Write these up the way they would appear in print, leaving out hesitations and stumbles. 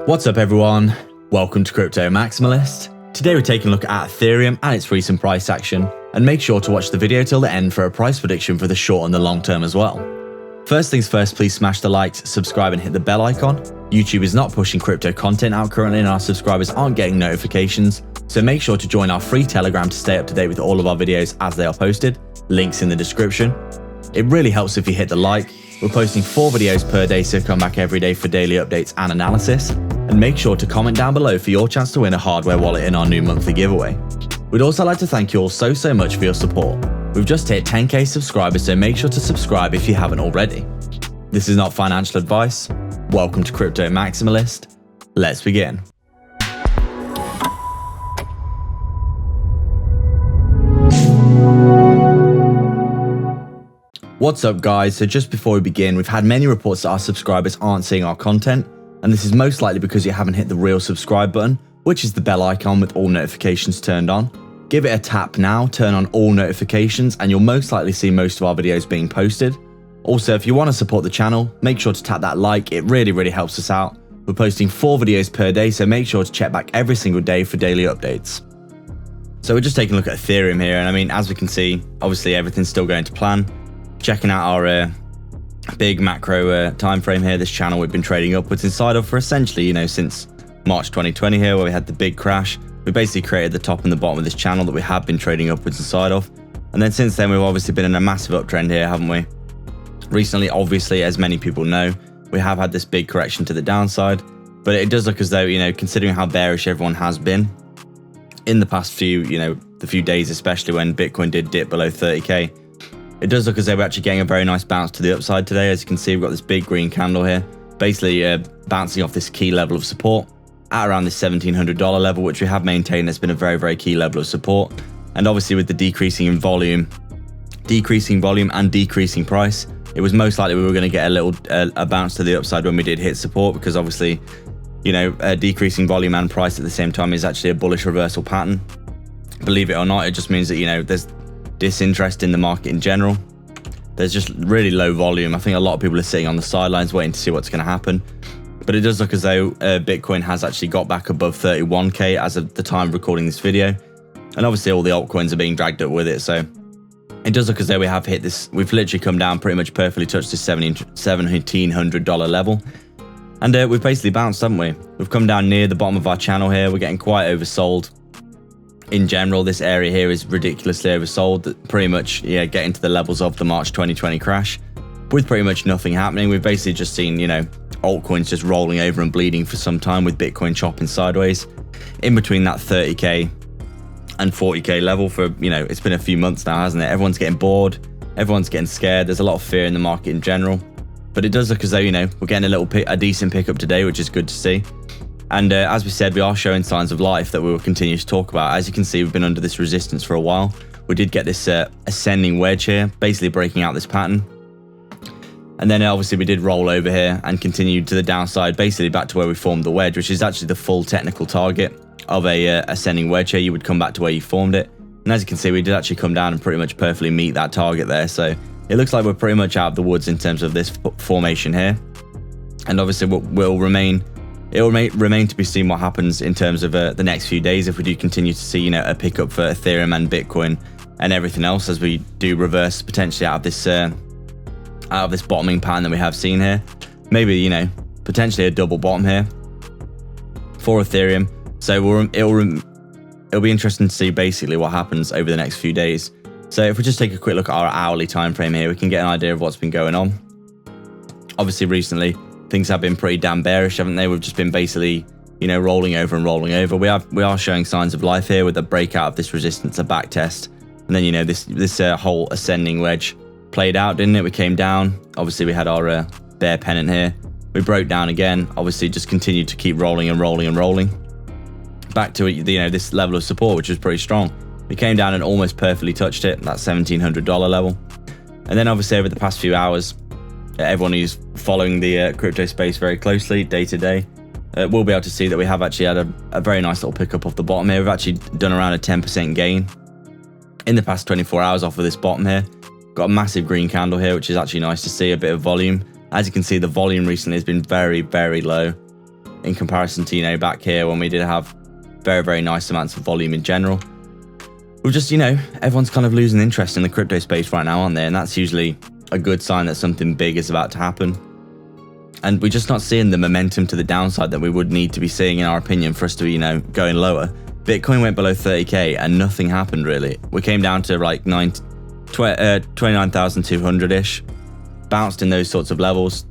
What's up everyone, welcome to Crypto Maximalist. Today we're taking a look at Ethereum and its recent price action, and make sure to watch the video till the end for a price prediction for the short and the long term as well. First things first, please smash the like, subscribe and hit the bell icon. YouTube is not pushing crypto content out currently and our subscribers aren't getting notifications, so make sure to join our free Telegram to stay up to date with all of our videos as they are posted, links in the description. It really helps if you hit the like. We're posting 4 videos per day, so come back every day for daily updates and analysis. And make sure to comment down below for your chance to win a hardware wallet in our new monthly giveaway. We'd also like to thank you all so much for your support. We've just hit 10k subscribers, so make sure to subscribe if you haven't already. This is not financial advice. Welcome to Crypto Maximalist. Let's begin. What's up guys, so just before we begin, we've had many reports that our subscribers aren't seeing our content, and this is most likely because you haven't hit the real subscribe button, which is the bell icon with all notifications turned on. Give it a tap now, turn on all notifications, and you'll most likely see most of our videos being posted. Also, if you want to support the channel, make sure to tap that like, it really helps us out. We're posting 4 videos per day, so make sure to check back every single day for daily updates. So we're just taking a look at Ethereum here, and I mean, as we can see, obviously everything's still going to plan. Checking out our big macro time frame here, this channel we've been trading upwards inside of for essentially, since March 2020 here, where we had the big crash. We basically created the top and the bottom of this channel that we have been trading upwards inside of. And then since then, we've obviously been in a massive uptrend here, haven't we? Recently, obviously, as many people know, we have had this big correction to the downside, but it does look as though, considering how bearish everyone has been in the past few, the few days, especially when Bitcoin did dip below 30k, it does look as though we're actually getting a very nice bounce to the upside today. As you can see, we've got this big green candle here, basically bouncing off this key level of support at around this $1,700 level, which we have maintained has been a very key level of support. And obviously with the decreasing volume and decreasing price, it was most likely we were going to get a bounce to the upside when we did hit support, because obviously, decreasing volume and price at the same time is actually a bullish reversal pattern. Believe it or not, it just means that, there's disinterest in the market in general. There's just really low volume. I think a lot of people are sitting on the sidelines waiting to see what's going to happen. But it does look as though Bitcoin has actually got back above 31k as of the time of recording this video. And obviously all the altcoins are being dragged up with it. So it does look as though we have hit this. We've literally come down, pretty much perfectly touched this $1,700 level. And we've basically bounced, haven't we? We've come down near the bottom of our channel here. We're getting quite oversold. In general, this area here is ridiculously oversold, pretty much getting to the levels of the March 2020 crash with pretty much nothing happening. We've basically just seen altcoins just rolling over and bleeding for some time, with Bitcoin chopping sideways in between that 30k and 40k level for it's been a few months now, hasn't it? Everyone's getting bored, everyone's getting scared, there's a lot of fear in the market in general, but it does look as though we're getting a decent pickup today, which is good to see. And as we said, we are showing signs of life that we will continue to talk about. As you can see, we've been under this resistance for a while. We did get this ascending wedge here, basically breaking out this pattern. And then obviously we did roll over here and continue to the downside, basically back to where we formed the wedge, which is actually the full technical target of a ascending wedge here. You would come back to where you formed it. And as you can see, we did actually come down and pretty much perfectly meet that target there. So it looks like we're pretty much out of the woods in terms of this formation here. And obviously it will remain to be seen what happens in terms of the next few days, if we do continue to see a pickup for Ethereum and Bitcoin and everything else, as we do reverse potentially out of this bottoming pattern that we have seen here. Maybe potentially a double bottom here for Ethereum. So it'll be interesting to see basically what happens over the next few days. So if we just take a quick look at our hourly time frame here, we can get an idea of what's been going on. Obviously recently things have been pretty damn bearish, haven't they? We've just been basically, rolling over and rolling over. We are showing signs of life here with a breakout of this resistance, a back test. And then, this whole ascending wedge played out, didn't it? We came down. Obviously, we had our bear pennant here. We broke down again. Obviously, just continued to keep rolling and rolling and rolling. Back to, this level of support, which was pretty strong. We came down and almost perfectly touched it, that $1,700 level. And then obviously over the past few hours, everyone who's following the crypto space very closely day to day will be able to see that we have actually had a very nice little pickup off the bottom here. We've actually done around a 10% gain in the past 24 hours off of this bottom here. Got a massive green candle here, which is actually nice to see, a bit of volume. As you can see, the volume recently has been very low. in comparison to, you know, back here when we did have very, very nice amounts of volume in general. We're just, you know, everyone's kind of losing interest in the crypto space right now, aren't they? And that's usually a good sign that something big is about to happen. And we're just not seeing the momentum to the downside that we would need to be seeing, in our opinion, for us to be, you know, going lower. Bitcoin went below 30k and nothing happened really. We came down to like 29,200-ish, bounced in those sorts of levels,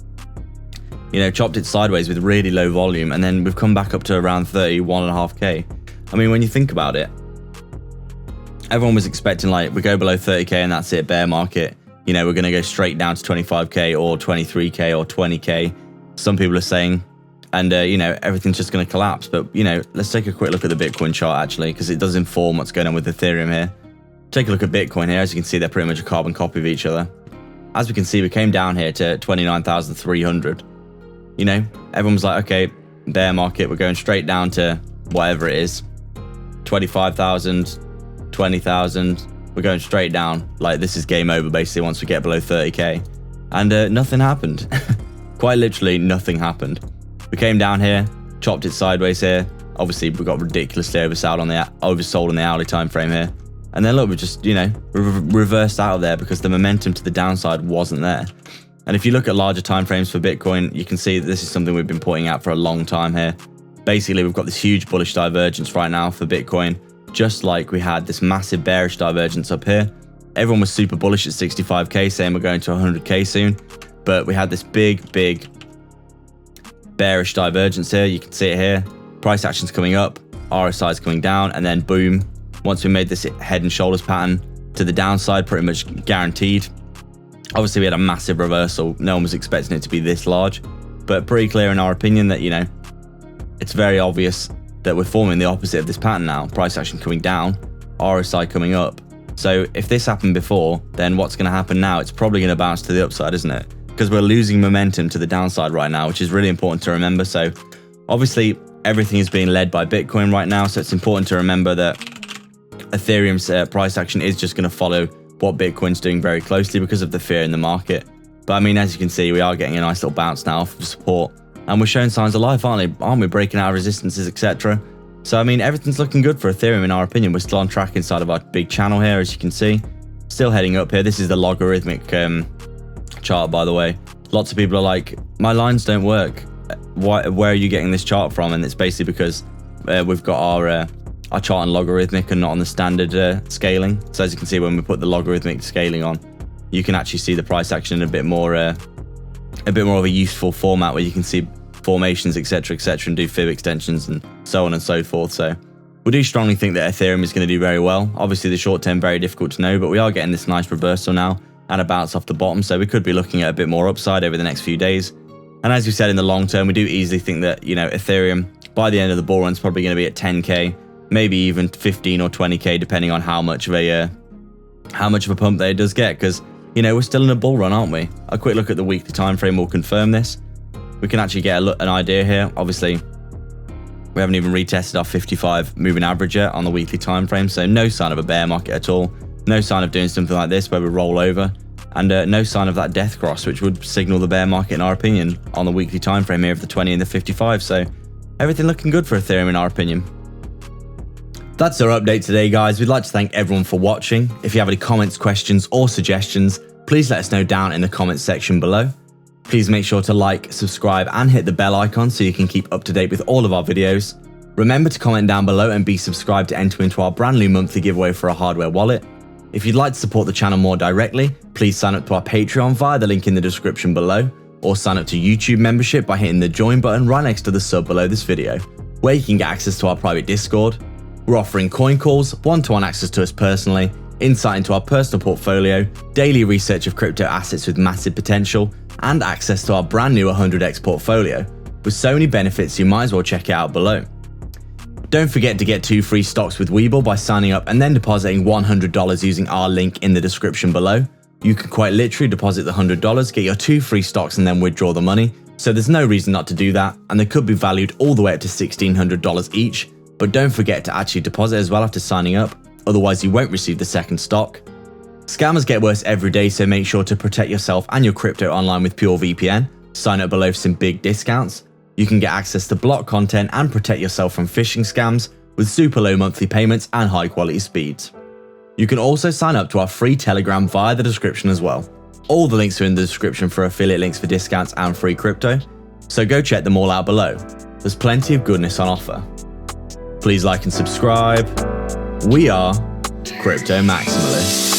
you know, chopped it sideways with really low volume, and then we've come back up to around 31.5k. I mean, when you think about it, everyone was expecting like we go below 30k and that's it, bear market. You know, we're going to go straight down to 25k or 23k or 20k. Some people are saying, and you know, everything's just going to collapse. But you know, let's take a quick look at the Bitcoin chart actually, because it does inform what's going on with Ethereum here. Take a look at Bitcoin here. As you can see, they're pretty much a carbon copy of each other. As we can see, we came down here to 29,300. You know, everyone was like, okay, bear market, we're going straight down to whatever it is, 25,000, 20,000. We're going straight down. Like, this is game over basically once we get below 30k. And nothing happened. Quite literally nothing happened. We came down here, chopped it sideways here. Obviously, we got ridiculously oversold on the hourly time frame here. And then look, we just, you know, reversed out of there because the momentum to the downside wasn't there. And if you look at larger time frames for Bitcoin, you can see that this is something we've been pointing out for a long time here. Basically, we've got this huge bullish divergence right now for Bitcoin, just like we had this massive bearish divergence up here. Everyone was super bullish at 65k, saying we're going to 100k soon. But we had this big bearish divergence here. You can see it here. Price action's coming up, RSI is coming down, and then boom. Once we made this head and shoulders pattern to the downside, pretty much guaranteed. Obviously, we had a massive reversal. No one was expecting it to be this large, but pretty clear in our opinion that, you know, it's very obvious that we're forming the opposite of this pattern now. Price action coming down, RSI coming up. So if this happened before, then what's going to happen now? It's probably going to bounce to the upside, isn't it? Because we're losing momentum to the downside right now, which is really important to remember. So obviously, everything is being led by Bitcoin right now. So it's important to remember that Ethereum's price action is just going to follow what Bitcoin's doing very closely because of the fear in the market. But I mean, as you can see, we are getting a nice little bounce now for support. And we're showing signs of life, aren't we? Breaking out of resistances, etc. So, I mean, everything's looking good for Ethereum in our opinion. We're still on track inside of our big channel here, as you can see. Still heading up here. This is the logarithmic chart, by the way. Lots of people are like, my lines don't work. Where are you getting this chart from? And it's basically because we've got our chart on logarithmic and not on the standard scaling. So as you can see, when we put the logarithmic scaling on, you can actually see the price action in a bit more of a useful format where you can see formations, etc., and do fib extensions and so on and so forth. So we do strongly think that Ethereum is going to do very well. Obviously, the short term, very difficult to know, but we are getting this nice reversal now and a bounce off the bottom. So we could be looking at a bit more upside over the next few days. And as we said, in the long term, we do easily think that, you know, Ethereum by the end of the bull run is probably going to be at 10k, maybe even 15 or 20k, depending on how much of a pump that it does get. Because, you know, we're still in a bull run, aren't we? A quick look at the weekly time frame will confirm this. We can actually get an idea here. Obviously, we haven't even retested our 55 moving average yet on the weekly time frame, so no sign of a bear market at all. No sign of doing something like this where we roll over, and no sign of that death cross, which would signal the bear market in our opinion on the weekly time frame here of the 20 and the 55. So everything looking good for Ethereum in our opinion. That's our update today, guys. We'd like to thank everyone for watching. If you have any comments, questions, or suggestions, please let us know down in the comments section below. Please make sure to like, subscribe, and hit the bell icon so you can keep up to date with all of our videos. Remember to comment down below and be subscribed to enter into our brand new monthly giveaway for a hardware wallet. If you'd like to support the channel more directly, please sign up to our Patreon via the link in the description below, or sign up to YouTube membership by hitting the join button right next to the sub below this video, where you can get access to our private Discord. We're offering coin calls, one-to-one access to us personally, insight into our personal portfolio, daily research of crypto assets with massive potential, and access to our brand new 100x portfolio. With so many benefits, you might as well check it out below. Don't forget to get 2 free stocks with Webull by signing up and then depositing $100 using our link in the description below. You can quite literally deposit the $100, get your 2 free stocks, and then withdraw the money. So there's no reason not to do that, and they could be valued all the way up to $1,600 each. But don't forget to actually deposit as well after signing up, otherwise you won't receive the second stock. Scammers get worse every day, so make sure to protect yourself and your crypto online with Pure VPN. Sign up below for some big discounts. You can get access to block content and protect yourself from phishing scams with super low monthly payments and high quality speeds. You can also sign up to our free Telegram via the description as well. All the links are in the description for affiliate links for discounts and free crypto, so go check them all out below. There's plenty of goodness on offer. Please like and subscribe. We are Crypto Maximalists.